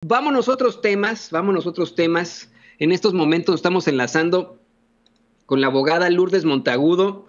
Vámonos otros temas. En estos momentos estamos enlazando con la abogada Lourdes Monteagudo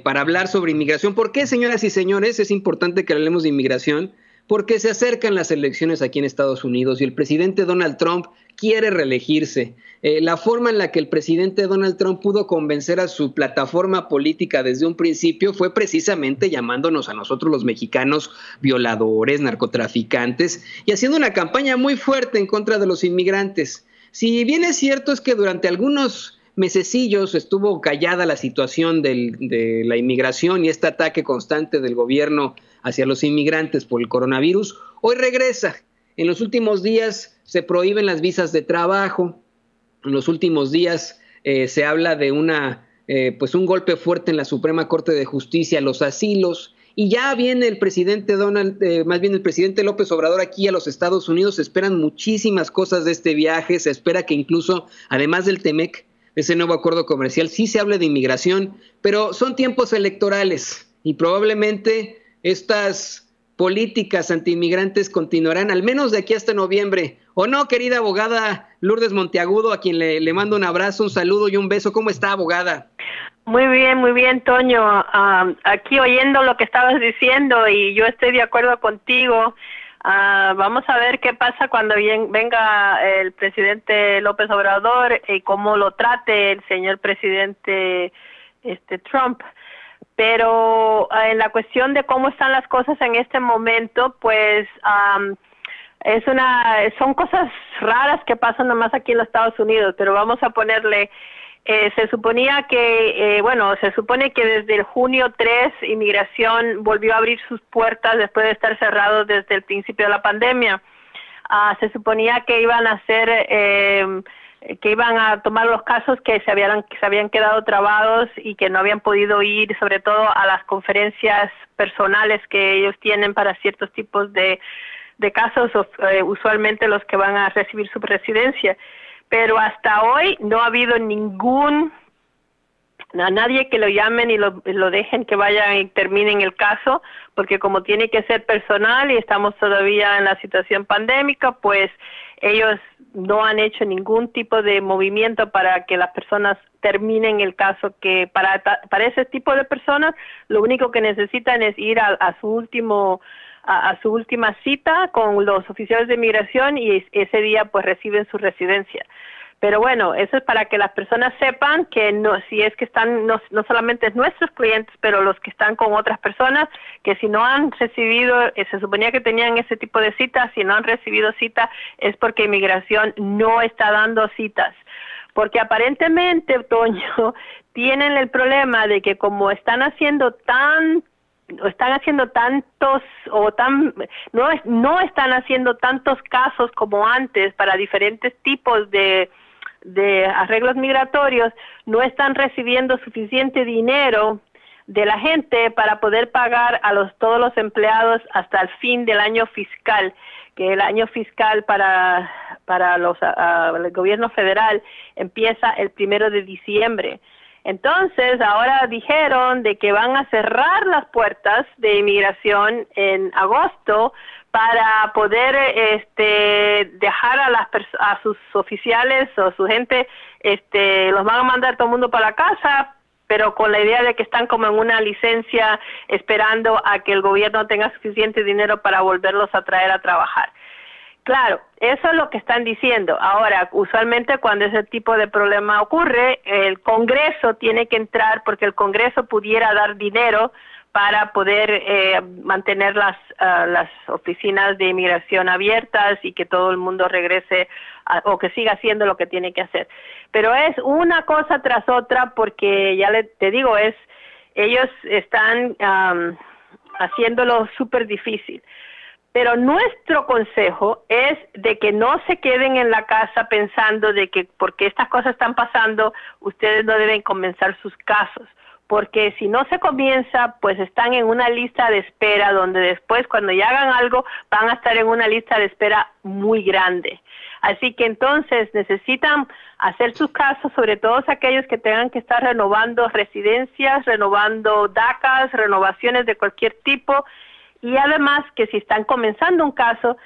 para hablar sobre inmigración. ¿Por qué, señoras y señores, es importante que hablemos de inmigración? Porque se acercan las elecciones aquí en Estados Unidos y el presidente Donald Trump quiere reelegirse. La forma en la que el presidente Donald Trump pudo convencer a su plataforma política desde un principio fue precisamente llamándonos a nosotros los mexicanos violadores, narcotraficantes y haciendo una campaña muy fuerte en contra de los inmigrantes. Si bien es cierto es que durante algunos mesecillos estuvo callada la situación de la inmigración y este ataque constante del gobierno hacia los inmigrantes por el coronavirus, hoy regresa. En los últimos días se prohíben las visas de trabajo, en los últimos días se habla de un golpe fuerte en la Suprema Corte de Justicia, los asilos, y ya viene el presidente el presidente López Obrador aquí a los Estados Unidos. Se esperan muchísimas cosas de este viaje, se espera que incluso, además del TEMEC, ese nuevo acuerdo comercial, sí se hable de inmigración, pero son tiempos electorales y probablemente estas políticas antiinmigrantes continuarán al menos de aquí hasta noviembre. ¿O no, querida abogada Lourdes Monteagudo, a quien le mando un abrazo, un saludo y un beso? ¿Cómo está, abogada? Muy bien, Toño. Aquí oyendo lo que estabas diciendo y yo estoy de acuerdo contigo. Vamos a ver qué pasa cuando venga el presidente López Obrador y cómo lo trate el señor presidente Trump. Pero en la cuestión de cómo están las cosas en este momento, pues son cosas raras que pasan nomás aquí en los Estados Unidos, pero vamos a ponerle, se supone que desde el junio 3 Inmigración volvió a abrir sus puertas después de estar cerrado desde el principio de la pandemia. Se suponía que iban a hacer que iban a tomar los casos que se habían quedado trabados y que no habían podido ir, sobre todo a las conferencias personales que ellos tienen para ciertos tipos de casos, usualmente los que van a recibir su residencia. Pero hasta hoy no ha habido nadie que lo llamen y lo dejen que vayan y terminen el caso, porque como tiene que ser personal y estamos todavía en la situación pandémica, pues ellos no han hecho ningún tipo de movimiento para que las personas terminen el caso, que para ese tipo de personas lo único que necesitan es ir a su última cita con los oficiales de inmigración y ese día pues reciben su residencia. Pero bueno, eso es para que las personas sepan que si es que están, no solamente nuestros clientes, pero los que están con otras personas, que si no han recibido, se suponía que tenían ese tipo de citas, si no han recibido cita, es porque inmigración no está dando citas. Porque aparentemente, Toño, tienen el problema de que como no están haciendo tantos casos como antes para diferentes tipos de arreglos migratorios, no están recibiendo suficiente dinero de la gente para poder pagar a todos los empleados hasta el fin del año fiscal, que el año fiscal para el gobierno federal empieza el 1 de diciembre. Entonces, ahora dijeron de que van a cerrar las puertas de inmigración en agosto para poder dejar a sus oficiales o su gente, los van a mandar todo el mundo para la casa, pero con la idea de que están como en una licencia esperando a que el gobierno tenga suficiente dinero para volverlos a traer a trabajar. Claro, eso es lo que están diciendo. Ahora, usualmente cuando ese tipo de problema ocurre, el Congreso tiene que entrar porque el Congreso pudiera dar dinero para poder mantener las oficinas de inmigración abiertas y que todo el mundo regrese o que siga haciendo lo que tiene que hacer. Pero es una cosa tras otra porque te digo, ellos están haciéndolo súper difícil. Pero nuestro consejo es de que no se queden en la casa pensando de que porque estas cosas están pasando, ustedes no deben comenzar sus casos. Porque si no se comienza, pues están en una lista de espera donde después cuando ya hagan algo van a estar en una lista de espera muy grande. Así que entonces necesitan hacer sus casos, sobre todo aquellos que tengan que estar renovando residencias, renovando DACAs, renovaciones de cualquier tipo. Y además que si están comenzando un caso,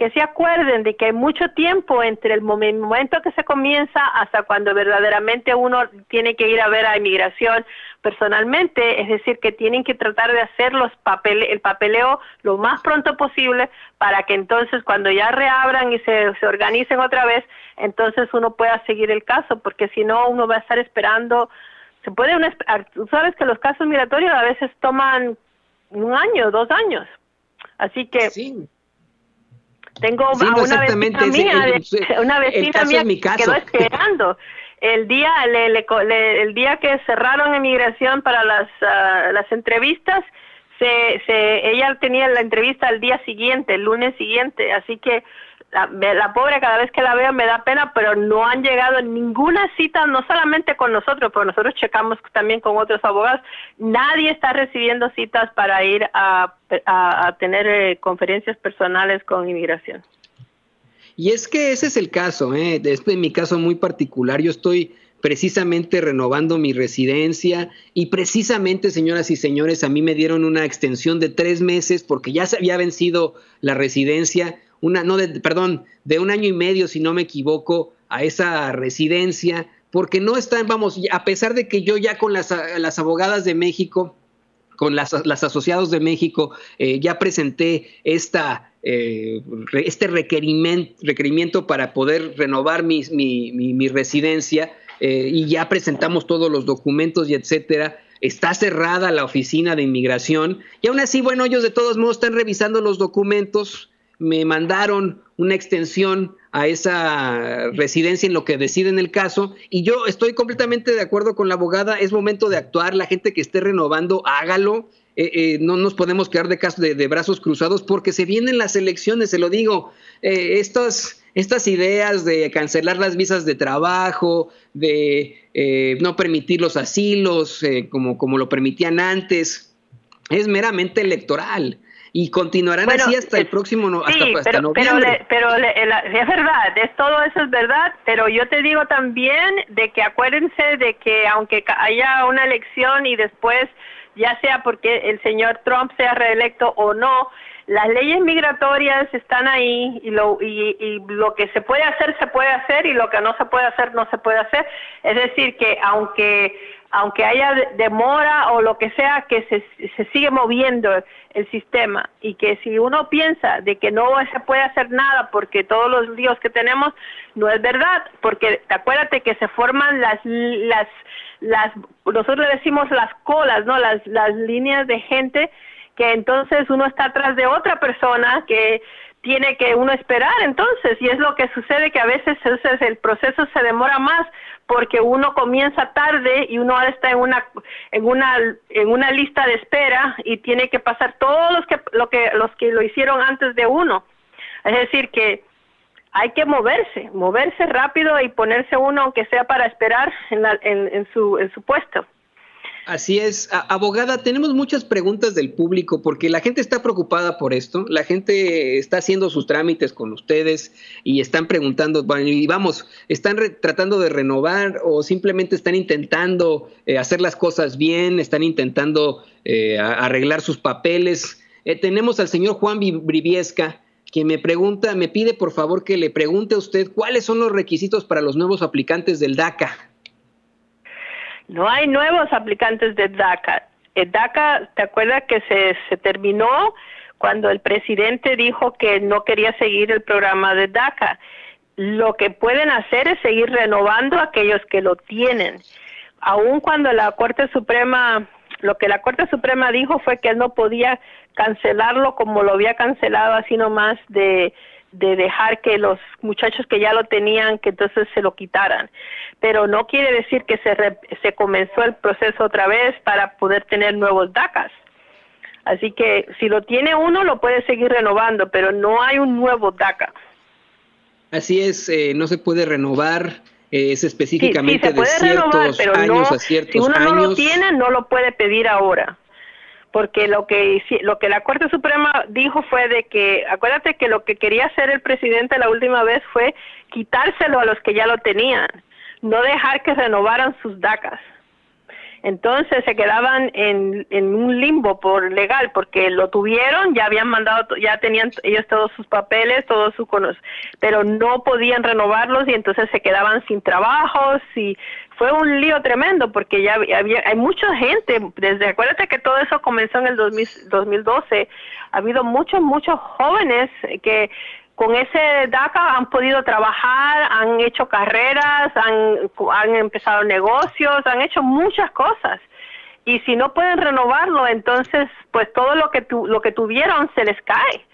que se acuerden de que hay mucho tiempo entre el momento que se comienza hasta cuando verdaderamente uno tiene que ir a ver a inmigración personalmente, es decir, que tienen que tratar de hacer el papeleo lo más pronto posible para que entonces cuando ya reabran y se organicen otra vez, entonces uno pueda seguir el caso, porque si no uno va a estar esperando. Tú sabes que los casos migratorios a veces toman 1 año, 2 años, así que sí. tengo Sí, no, una vecina mía que quedó esperando el día que cerraron inmigración para las entrevistas. Ella tenía la entrevista al día siguiente, el lunes siguiente, así que la pobre, cada vez que la veo me da pena, pero no han llegado ninguna cita, no solamente con nosotros, pero nosotros checamos también con otros abogados. Nadie está recibiendo citas para ir a tener conferencias personales con inmigración. Y es que ese es el caso, Este es mi caso muy particular. Yo estoy precisamente renovando mi residencia y precisamente, señoras y señores, a mí me dieron una extensión de 3 meses porque ya se había vencido la residencia, de 1 año y medio, si no me equivoco, a esa residencia, porque no están, a pesar de que yo ya con las abogadas de México, con las asociados de México, ya presenté este requerimiento para poder renovar mi residencia, y ya presentamos todos los documentos y etcétera. Está cerrada la oficina de inmigración y aún así, bueno, ellos de todos modos están revisando los documentos. Me mandaron una extensión a esa residencia en lo que deciden el caso y yo estoy completamente de acuerdo con la abogada. Es momento de actuar. La gente que esté renovando, hágalo. No nos podemos quedar de brazos cruzados porque se vienen las elecciones, se lo digo. Estas ideas de cancelar las visas de trabajo, de no permitir los asilos como lo permitían antes, es meramente electoral. Y continuarán así hasta el próximo hasta noviembre. Pero es verdad, todo eso es verdad, pero yo te digo también de que acuérdense de que aunque haya una elección y después, ya sea porque el señor Trump sea reelecto o no, las leyes migratorias están ahí y lo que se puede hacer y lo que no se puede hacer, no se puede hacer. Es decir, que aunque haya demora o lo que sea, que se sigue moviendo el sistema y que si uno piensa de que no se puede hacer nada porque todos los líos que tenemos, no es verdad, porque acuérdate que se forman nosotros le decimos las colas, ¿no? Las líneas de gente que entonces uno está atrás de otra persona que tiene que uno esperar entonces, y es lo que sucede, que a veces el proceso se demora más porque uno comienza tarde y uno ahora está en una lista de espera y tiene que pasar todos los que lo hicieron antes de uno. Es decir, que hay que moverse rápido y ponerse uno, aunque sea para esperar en su puesto. Así es. Abogada, tenemos muchas preguntas del público porque la gente está preocupada por esto. La gente está haciendo sus trámites con ustedes y están preguntando, están tratando de renovar o simplemente están intentando hacer las cosas bien, están intentando arreglar sus papeles. Tenemos al señor Juan Briviesca, que me pide por favor que le pregunte a usted cuáles son los requisitos para los nuevos aplicantes del DACA. No hay nuevos aplicantes de DACA. El DACA, ¿te acuerdas que se terminó cuando el presidente dijo que no quería seguir el programa de DACA? Lo que pueden hacer es seguir renovando a aquellos que lo tienen. Aun cuando la Corte Suprema dijo fue que él no podía cancelarlo como lo había cancelado así nomás de dejar que los muchachos que ya lo tenían, que entonces se lo quitaran. Pero no quiere decir que se comenzó el proceso otra vez para poder tener nuevos DACAs. Así que si lo tiene uno, lo puede seguir renovando, pero no hay un nuevo DACA. Así es, no se puede renovar, es específicamente sí, se puede de ciertos renovar, pero años a ciertos años. Si uno años. no lo tiene, no lo puede pedir ahora. Porque lo que la Corte Suprema dijo fue de que, acuérdate que lo que quería hacer el presidente la última vez fue quitárselo a los que ya lo tenían, no dejar que renovaran sus DACAs. Entonces se quedaban en un limbo por legal, porque lo tuvieron, ya habían mandado, ya tenían ellos todos sus papeles, todos sus pero no podían renovarlos y entonces se quedaban sin trabajos y fue un lío tremendo porque ya hay mucha gente, acuérdate que todo eso comenzó en el 2012, ha habido muchos jóvenes que con ese DACA han podido trabajar, han hecho carreras, han empezado negocios, han hecho muchas cosas. Y si no pueden renovarlo, entonces pues todo lo que tuvieron se les cae.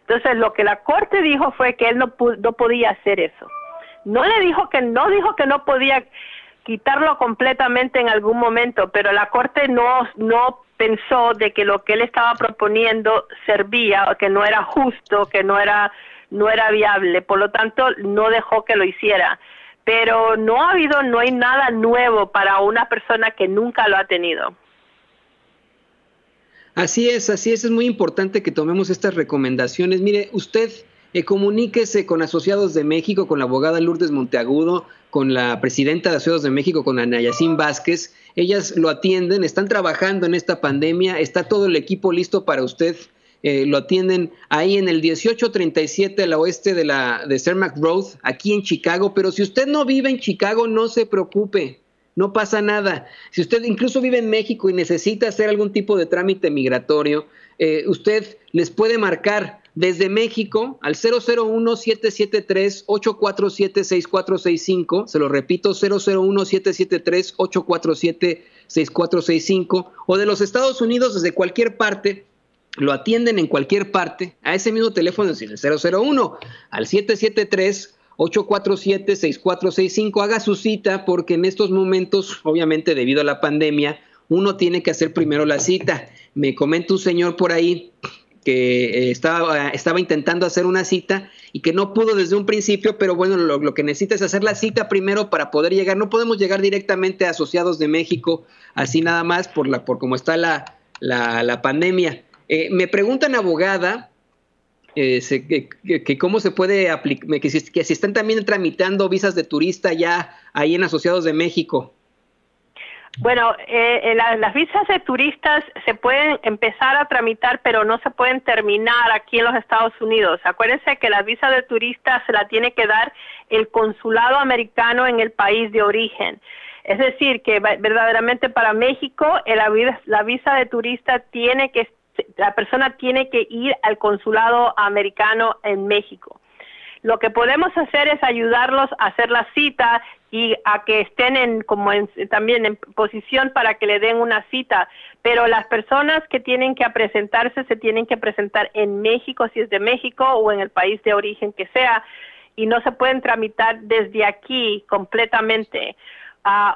Entonces lo que la corte dijo fue que él no podía hacer eso. No dijo que no podía quitarlo completamente en algún momento, pero la corte no pensó de que lo que él estaba proponiendo servía, o que no era justo, que no era viable, por lo tanto no dejó que lo hiciera, pero no hay nada nuevo para una persona que nunca lo ha tenido. Así es muy importante que tomemos estas recomendaciones. Mire, usted comuníquese con Asociados de México, con la abogada Lourdes Monteagudo, con la presidenta de Asociados de México, con Ana Yacín Vázquez. Ellas lo atienden, están trabajando en esta pandemia, está todo el equipo listo para usted. Lo atienden ahí en el 1837 al oeste de Cermak Road, aquí en Chicago. Pero si usted no vive en Chicago, no se preocupe, no pasa nada. Si usted incluso vive en México y necesita hacer algún tipo de trámite migratorio, usted les puede marcar desde México al 001-773-847-6465, se lo repito, 001-773-847-6465, o de los Estados Unidos desde cualquier parte. Lo atienden en cualquier parte, a ese mismo teléfono, es decir, el 001, al 773-847-6465. Haga su cita porque en estos momentos, obviamente debido a la pandemia, uno tiene que hacer primero la cita. Me comenta un señor por ahí que estaba intentando hacer una cita y que no pudo desde un principio, pero bueno, lo que necesita es hacer la cita primero para poder llegar. No podemos llegar directamente a Asociados de México así nada más por cómo está la pandemia. Me preguntan, abogada, que cómo se puede aplicar, que si están también tramitando visas de turista ya ahí en Asociados de México. Bueno, las visas de turistas se pueden empezar a tramitar, pero no se pueden terminar aquí en los Estados Unidos. Acuérdense que la visa de turista se la tiene que dar el consulado americano en el país de origen. Es decir, que verdaderamente para México la visa de turista la persona tiene que ir al consulado americano en México. Lo que podemos hacer es ayudarlos a hacer la cita y a que estén también en posición para que le den una cita, pero las personas que tienen que presentarse se tienen que presentar en México, si es de México, o en el país de origen que sea, y no se pueden tramitar desde aquí completamente.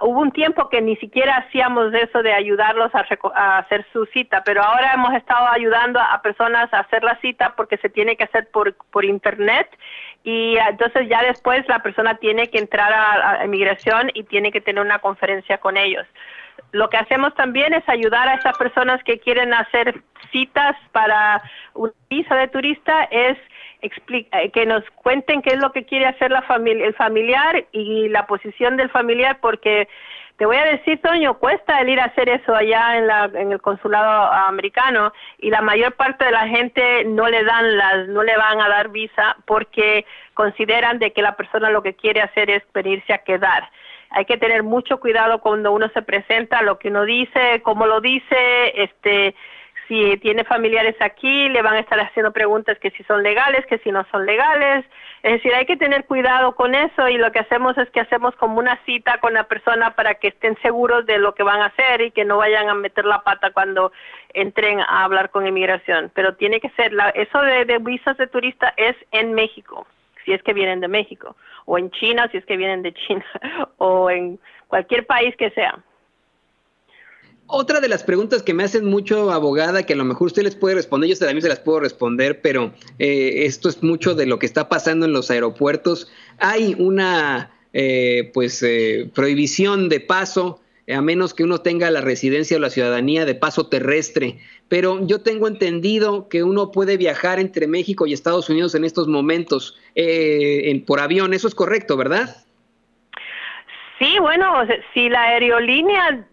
Hubo un tiempo que ni siquiera hacíamos eso de ayudarlos a hacer su cita, pero ahora hemos estado ayudando a personas a hacer la cita porque se tiene que hacer por internet, y entonces ya después la persona tiene que entrar a inmigración y tiene que tener una conferencia con ellos. Lo que hacemos también es ayudar a esas personas que quieren hacer citas para una visa de turista, es que nos cuenten qué es lo que quiere hacer el familiar y la posición del familiar, porque te voy a decir, Toño, cuesta el ir a hacer eso allá en el consulado americano, y la mayor parte de la gente no le van a dar visa porque consideran de que la persona lo que quiere hacer es venirse a quedar. Hay que tener mucho cuidado cuando uno se presenta, lo que uno dice, cómo lo dice, si tiene familiares aquí, le van a estar haciendo preguntas que si son legales, que si no son legales. Es decir, hay que tener cuidado con eso, y lo que hacemos es que hacemos como una cita con la persona para que estén seguros de lo que van a hacer y que no vayan a meter la pata cuando entren a hablar con inmigración. Pero tiene que ser, eso de visas de turista es en México, si es que vienen de México, o en China, si es que vienen de China, o en cualquier país que sea. Otra de las preguntas que me hacen mucho, abogada, que a lo mejor usted les puede responder, yo también se las puedo responder, pero esto es mucho de lo que está pasando en los aeropuertos. Hay una prohibición de paso, a menos que uno tenga la residencia o la ciudadanía de paso terrestre, pero yo tengo entendido que uno puede viajar entre México y Estados Unidos en estos momentos por avión. Eso es correcto, ¿verdad? Sí, bueno, si la aerolínea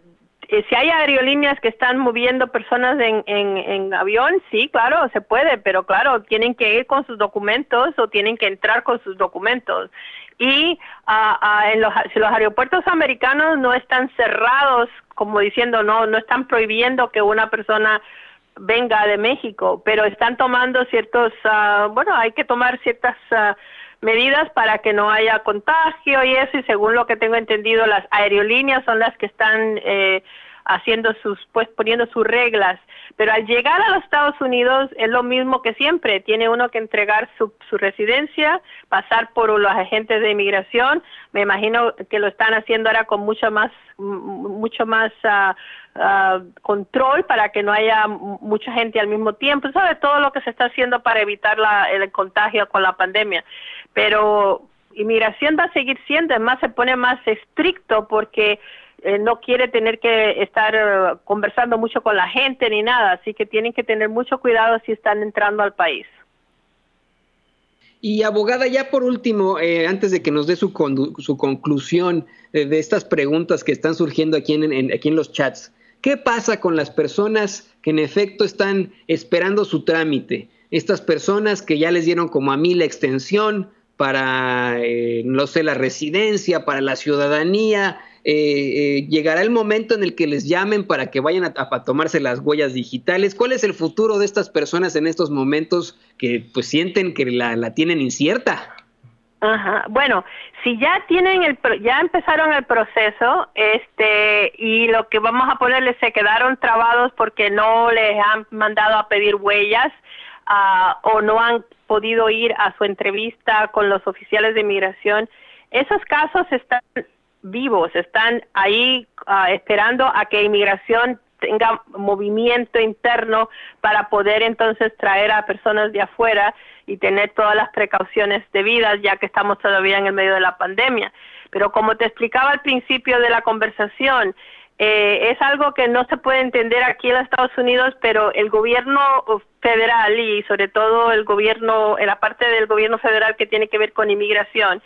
Si hay aerolíneas que están moviendo personas en avión, sí, claro, se puede, pero claro, tienen que ir con sus documentos o tienen que entrar con sus documentos. Y si los aeropuertos americanos no están cerrados, como diciendo, no están prohibiendo que una persona venga de México, pero están tomando hay que tomar ciertas medidas para que no haya contagio y eso, y según lo que tengo entendido, las aerolíneas son las que están poniendo sus reglas, pero al llegar a los Estados Unidos es lo mismo que siempre, tiene uno que entregar su residencia, pasar por los agentes de inmigración, me imagino que lo están haciendo ahora con mucho más control para que no haya mucha gente al mismo tiempo, sobre todo lo que se está haciendo para evitar el contagio con la pandemia, pero inmigración va a seguir siendo, además se pone más estricto porque no quiere tener que estar conversando mucho con la gente ni nada, así que tienen que tener mucho cuidado si están entrando al país. Y abogada, ya por último, antes de que nos dé su conclusión de estas preguntas que están surgiendo aquí en los chats, ¿qué pasa con las personas que en efecto están esperando su trámite? Estas personas que ya les dieron como a mí la extensión para, la residencia, para la ciudadanía, llegará el momento en el que les llamen para que vayan a tomarse las huellas digitales. ¿Cuál es el futuro de estas personas en estos momentos que pues sienten que la tienen incierta? Ajá. Bueno, si ya ya empezaron el proceso, y lo que vamos a ponerles se quedaron trabados porque no les han mandado a pedir huellas, o no han podido ir a su entrevista con los oficiales de inmigración, esos casos están vivos, están ahí esperando a que inmigración tenga movimiento interno para poder entonces traer a personas de afuera y tener todas las precauciones debidas, ya que estamos todavía en el medio de la pandemia. Pero como te explicaba al principio de la conversación, es algo que no se puede entender aquí en los Estados Unidos, pero el gobierno federal y sobre todo en la parte del gobierno federal que tiene que ver con inmigración,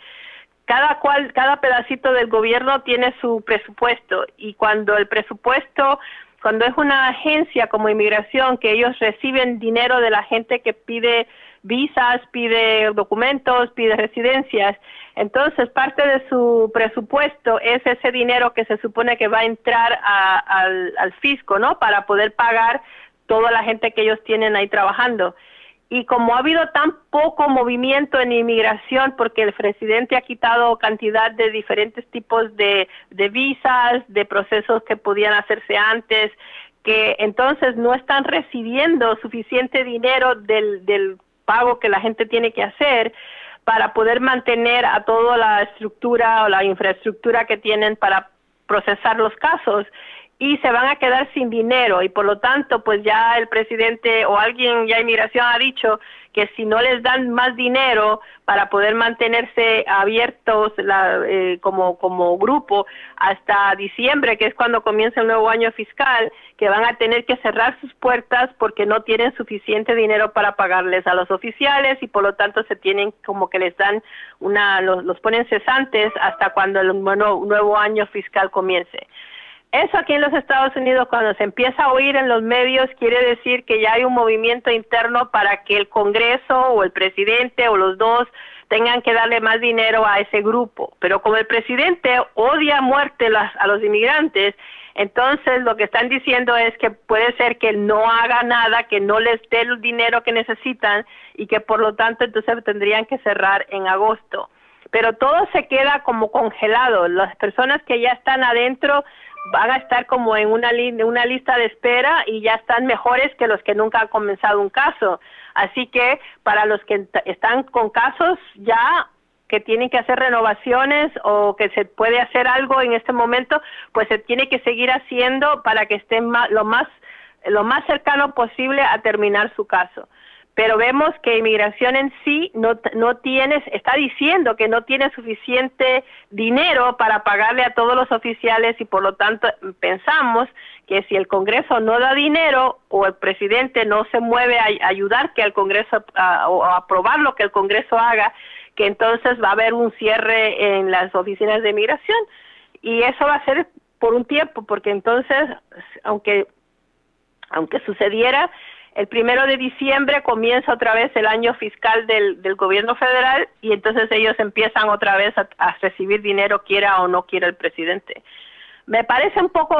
cada pedacito del gobierno tiene su presupuesto, y cuando es una agencia como inmigración, que ellos reciben dinero de la gente que pide visas, pide documentos, pide residencias, entonces parte de su presupuesto es ese dinero que se supone que va a entrar al fisco, ¿no? Para poder pagar toda la gente que ellos tienen ahí trabajando. Y como ha habido tan poco movimiento en inmigración, porque el presidente ha quitado cantidad de diferentes tipos de visas, de procesos que podían hacerse antes, que entonces no están recibiendo suficiente dinero del pago que la gente tiene que hacer para poder mantener a toda la estructura o la infraestructura que tienen para procesar los casos, y se van a quedar sin dinero, y por lo tanto pues ya el presidente o alguien ya inmigración ha dicho que si no les dan más dinero para poder mantenerse abiertos como grupo hasta diciembre, que es cuando comienza el nuevo año fiscal, que van a tener que cerrar sus puertas porque no tienen suficiente dinero para pagarles a los oficiales, y por lo tanto se tienen como que les dan los ponen cesantes hasta cuando el nuevo año fiscal comience. Eso aquí en los Estados Unidos, cuando se empieza a oír en los medios, quiere decir que ya hay un movimiento interno para que el Congreso o el presidente o los dos tengan que darle más dinero a ese grupo. Pero como el presidente odia a muerte a los inmigrantes, entonces lo que están diciendo es que puede ser que no haga nada, que no les dé el dinero que necesitan, y que por lo tanto entonces tendrían que cerrar en agosto. Pero todo se queda como congelado. Las personas que ya están adentro van a estar como en una lista de espera, y ya están mejores que los que nunca han comenzado un caso. Así que para los que están con casos ya que tienen que hacer renovaciones o que se puede hacer algo en este momento, pues se tiene que seguir haciendo para que estén lo más cercano posible a terminar su caso. Pero vemos que inmigración en sí está diciendo que no tiene suficiente dinero para pagarle a todos los oficiales, y por lo tanto pensamos que si el Congreso no da dinero o el presidente no se mueve a ayudar que el Congreso o a aprobar lo que el Congreso haga, que entonces va a haber un cierre en las oficinas de inmigración, y eso va a ser por un tiempo, porque entonces, aunque sucediera, el 1 de diciembre comienza otra vez el año fiscal del gobierno federal y entonces ellos empiezan otra vez a recibir dinero, quiera o no quiera el presidente. Me parece un poco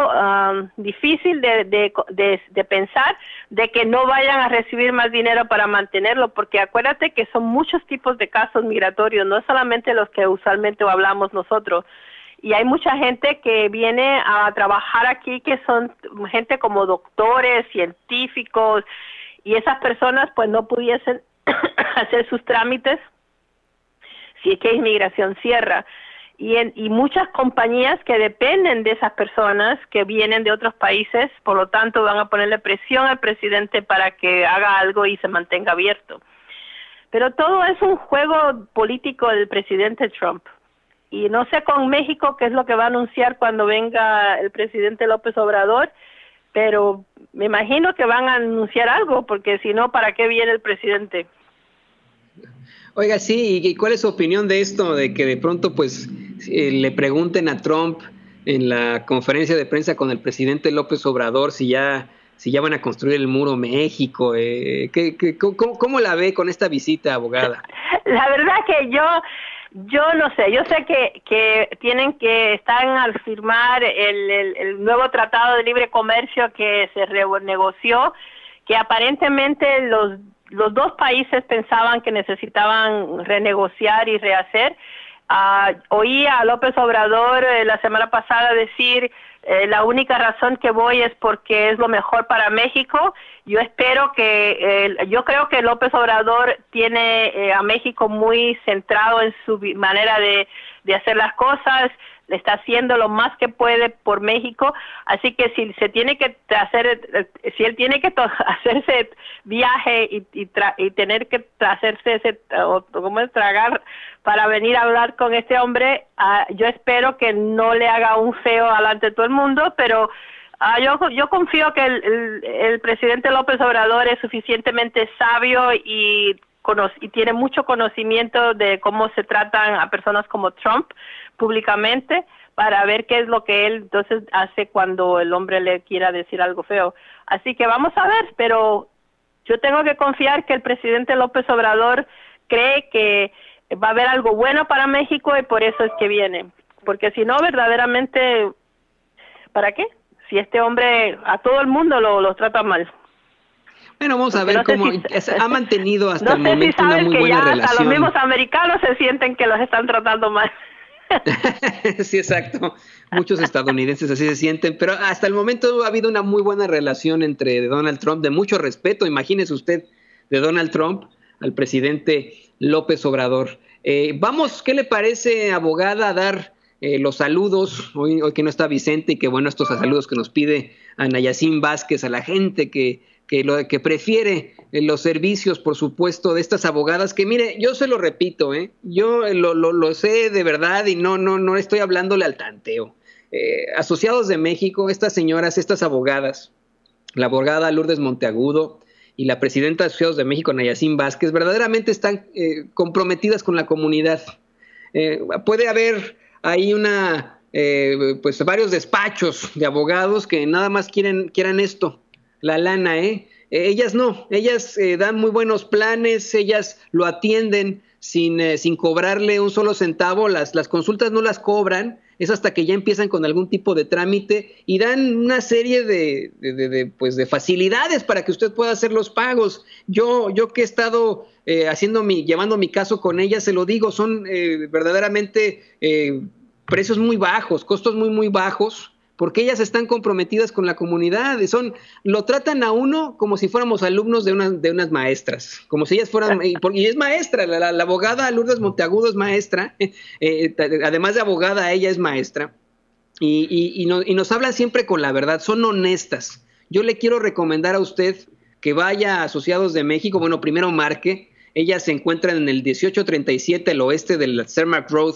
difícil de pensar de que no vayan a recibir más dinero para mantenerlo, porque acuérdate que son muchos tipos de casos migratorios, no solamente los que usualmente hablamos nosotros. Y hay mucha gente que viene a trabajar aquí, que son gente como doctores, científicos, y esas personas pues no pudiesen hacer sus trámites si es que inmigración cierra. Y muchas compañías que dependen de esas personas que vienen de otros países, por lo tanto van a ponerle presión al presidente para que haga algo y se mantenga abierto. Pero todo es un juego político del presidente Trump. Y no sé con México qué es lo que va a anunciar cuando venga el presidente López Obrador, pero me imagino que van a anunciar algo, porque si no, ¿para qué viene el presidente? Oiga, sí, ¿y cuál es su opinión de esto? De que de pronto pues le pregunten a Trump en la conferencia de prensa con el presidente López Obrador si ya van a construir el muro México. ¿Cómo la ve con esta visita, abogada? La verdad que yo no sé, yo sé que están al firmar el nuevo tratado de libre comercio que se renegoció, que aparentemente los dos países pensaban que necesitaban renegociar y rehacer. Oí a López Obrador la semana pasada decir la única razón que voy es porque es lo mejor para México. Yo creo que López Obrador tiene a México muy centrado en su manera de hacer las cosas, le está haciendo lo más que puede por México, así que si él tiene que hacerse viaje y tener que hacerse tragar para venir a hablar con este hombre, yo espero que no le haga un feo delante de todo el mundo, pero yo confío que el presidente López Obrador es suficientemente sabio y tiene mucho conocimiento de cómo se tratan a personas como Trump públicamente, para ver qué es lo que él entonces hace cuando el hombre le quiera decir algo feo. Así que vamos a ver, pero yo tengo que confiar que el presidente López Obrador cree que va a haber algo bueno para México y por eso es que viene. Porque si no, verdaderamente, ¿para qué? Si este hombre a todo el mundo lo trata mal. Bueno, vamos a ver cómo ha mantenido hasta el momento una muy buena relación. Hasta los mismos americanos se sienten que los están tratando mal. Sí, exacto. Muchos estadounidenses así se sienten, pero hasta el momento ha habido una muy buena relación entre Donald Trump, de mucho respeto. Imagínese usted, de Donald Trump al presidente López Obrador. Vamos, ¿qué le parece, abogada, a dar los saludos? Hoy que no está Vicente, y que bueno, estos saludos que nos pide Ana Yacine Vázquez, a la gente que prefiere los servicios, por supuesto, de estas abogadas, que mire, yo se lo repito, yo lo sé de verdad y no estoy hablándole al tanteo. Asociados de México, estas señoras, estas abogadas, la abogada Lourdes Monteagudo y la presidenta de Asociados de México, Ana Yacine Vázquez, verdaderamente están comprometidas con la comunidad. Puede haber ahí pues varios despachos de abogados que nada más quieran esto, la lana, ellas no, ellas dan muy buenos planes, ellas lo atienden sin cobrarle un solo centavo, las consultas no las cobran, es hasta que ya empiezan con algún tipo de trámite y dan una serie de facilidades para que usted pueda hacer los pagos. Yo que he estado llevando mi caso con ellas, se lo digo, son verdaderamente precios muy bajos, costos muy, muy bajos, porque ellas están comprometidas con la comunidad, lo tratan a uno como si fuéramos alumnos de unas maestras, como si ellas fueran, y es maestra, la abogada Lourdes Monteagudo es maestra, además de abogada, ella es maestra, y nos hablan siempre con la verdad, son honestas. Yo le quiero recomendar a usted que vaya a Asociados de México, bueno, primero marque, ellas se encuentran en el 1837, el oeste del Cermak Road,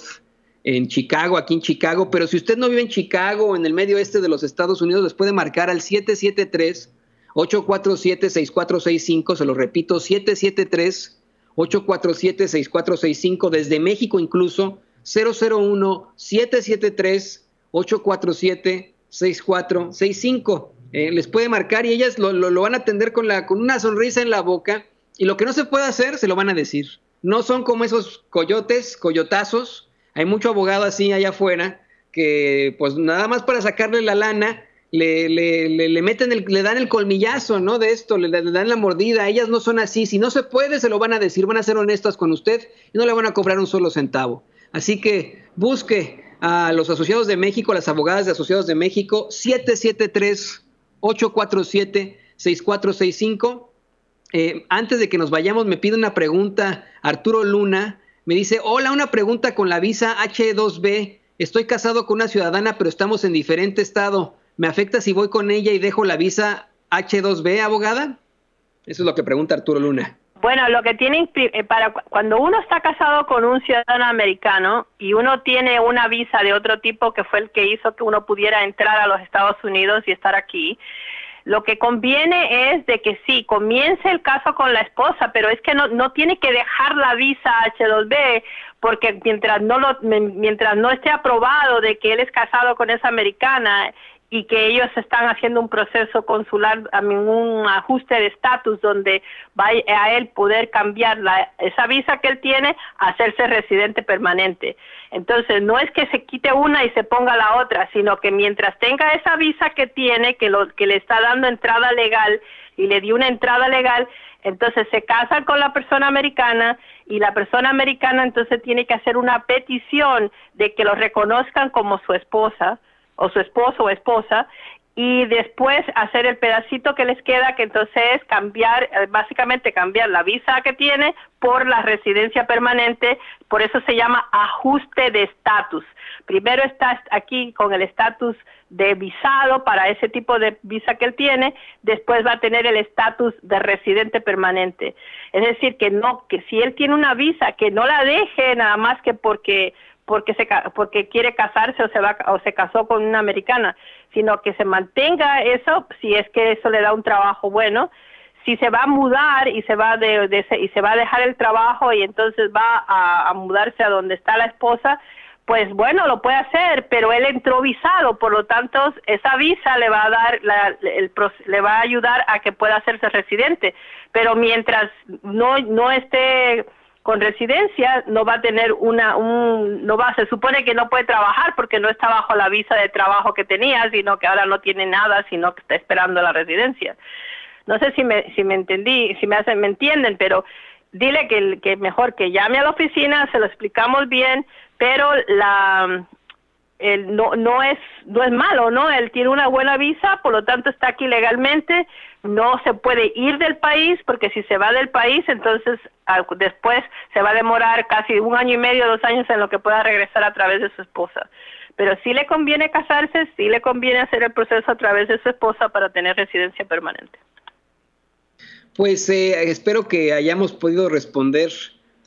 en Chicago, aquí en Chicago, pero si usted no vive en Chicago o en el medio oeste de los Estados Unidos, les puede marcar al 773-847-6465, se lo repito, 773-847-6465, desde México incluso, 001-773-847-6465. 6465. Les puede marcar y ellas lo van a atender con una sonrisa en la boca, y lo que no se puede hacer se lo van a decir. No son como esos coyotazos. Hay mucho abogado así allá afuera que pues nada más para sacarle la lana le meten le dan el colmillazo, ¿no? De esto, le dan la mordida. Ellas no son así. Si no se puede, se lo van a decir, van a ser honestas con usted y no le van a cobrar un solo centavo. Así que busque a los Asociados de México, las abogadas de Asociados de México, 773-847-6465. Antes de que nos vayamos, me pide una pregunta Arturo Luna. Me dice: hola, una pregunta con la visa H2B. Estoy casado con una ciudadana, pero estamos en diferente estado. ¿Me afecta si voy con ella y dejo la visa H2B, abogada? Eso es lo que pregunta Arturo Luna. Bueno, lo que tienen para cuando uno está casado con un ciudadano americano y uno tiene una visa de otro tipo que fue el que hizo que uno pudiera entrar a los Estados Unidos y estar aquí, lo que conviene es de que sí, comience el caso con la esposa, pero es que no tiene que dejar la visa H2B, porque mientras no esté aprobado de que él es casado con esa americana y que ellos están haciendo un proceso consular, un ajuste de estatus donde va a él poder cambiar esa visa que él tiene a hacerse residente permanente. Entonces, no es que se quite una y se ponga la otra, sino que mientras tenga esa visa que tiene, que le está dando entrada legal y le dio una entrada legal, entonces se casan con la persona americana y la persona americana entonces tiene que hacer una petición de que lo reconozcan como su esposa, o su esposo o esposa, y después hacer el pedacito que les queda, que entonces es básicamente cambiar la visa que tiene por la residencia permanente. Por eso se llama ajuste de estatus. Primero está aquí con el estatus de visado para ese tipo de visa que él tiene, después va a tener el estatus de residente permanente. Es decir, que si él tiene una visa, que no la deje nada más que porque quiere casarse o se casó con una americana, sino que se mantenga eso, si es que eso le da un trabajo bueno. Si se va a mudar y se va a dejar el trabajo y entonces va a mudarse a donde está la esposa, pues bueno, lo puede hacer, pero él entró visado, por lo tanto esa visa le va a dar le va a ayudar a que pueda hacerse residente, pero mientras no esté con residencia, no va a tener se supone que no puede trabajar porque no está bajo la visa de trabajo que tenía, sino que ahora no tiene nada, sino que está esperando la residencia. No sé si me entendí, si me entienden, pero dile que mejor que llame a la oficina, se lo explicamos bien, pero no es malo, ¿no? Él tiene una buena visa, por lo tanto está aquí legalmente, no se puede ir del país, porque si se va del país, entonces después se va a demorar casi 1 año y medio, 2 años en lo que pueda regresar a través de su esposa. Pero sí le conviene casarse, sí le conviene hacer el proceso a través de su esposa para tener residencia permanente. Pues espero que hayamos podido responder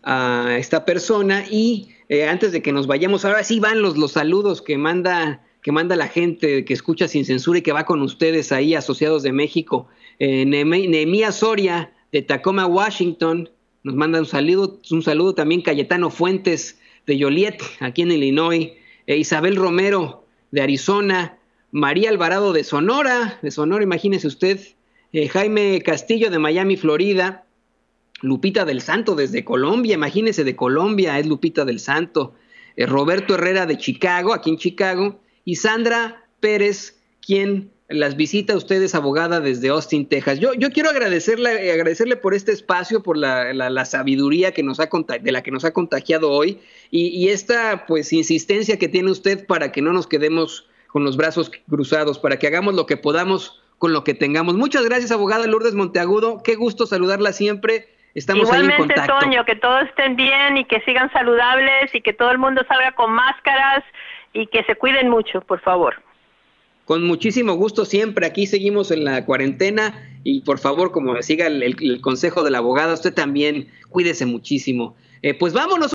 a esta persona y antes de que nos vayamos, ahora sí van los saludos que manda la gente que escucha Sin Censura y que va con ustedes ahí, Asociados de México. Nehemías Soria de Tacoma, Washington, nos manda un saludo también. Cayetano Fuentes de Joliet, aquí en Illinois. Isabel Romero de Arizona. María Alvarado de Sonora, imagínese usted. Jaime Castillo de Miami, Florida. Lupita del Santo desde Colombia, imagínese, de Colombia es Lupita del Santo. Roberto Herrera de Chicago, aquí en Chicago. Y Sandra Pérez, quien las visita a ustedes, abogada desde Austin, Texas. Yo quiero agradecerle por este espacio, por la sabiduría de la que nos ha contagiado hoy y esta pues insistencia que tiene usted para que no nos quedemos con los brazos cruzados, para que hagamos lo que podamos con lo que tengamos. Muchas gracias, abogada Lourdes Monteagudo. Qué gusto saludarla siempre. Estamos igualmente, ahí en contacto. Toño, que todos estén bien y que sigan saludables y que todo el mundo salga con máscaras y que se cuiden mucho, por favor. Con muchísimo gusto siempre. Aquí seguimos en la cuarentena y por favor, como siga el consejo de la abogada, usted también cuídese muchísimo. Pues vámonos.